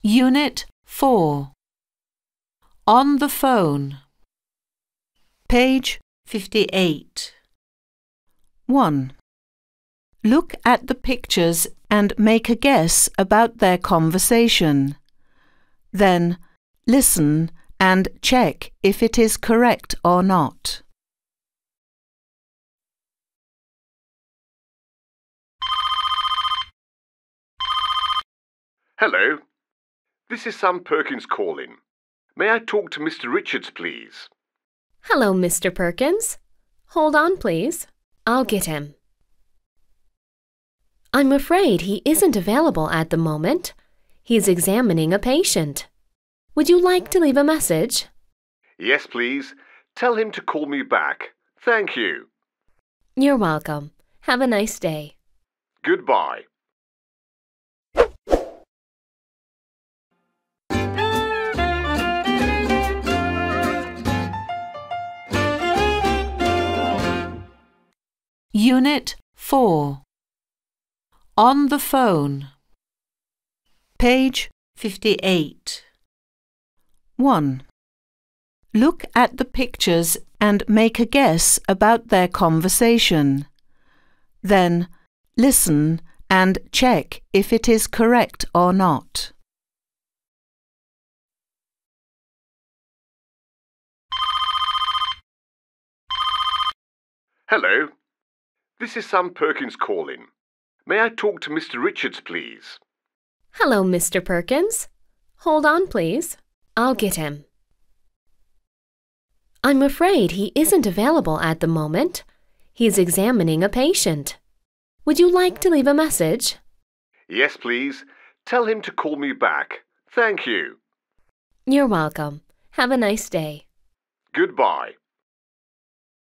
Unit 4. On the phone. Page 58. 1. Look at the pictures and make a guess about their conversation. Then, listen and check if it is correct or not. Hello. This is Sam Perkins calling. May I talk to Mr. Richards, please? Hello, Mr. Perkins. Hold on, please. I'll get him. I'm afraid he isn't available at the moment. He's examining a patient. Would you like to leave a message? Yes, please. Tell him to call me back. Thank you. You're welcome. Have a nice day. Goodbye. Unit 4. On the phone. Page 58. 1. Look at the pictures and make a guess about their conversation. Then, listen and check if it is correct or not. Hello. This is Sam Perkins calling. May I talk to Mr. Richards, please? Hello, Mr. Perkins. Hold on, please. I'll get him. I'm afraid he isn't available at the moment. He's examining a patient. Would you like to leave a message? Yes, please. Tell him to call me back. Thank you. You're welcome. Have a nice day. Goodbye.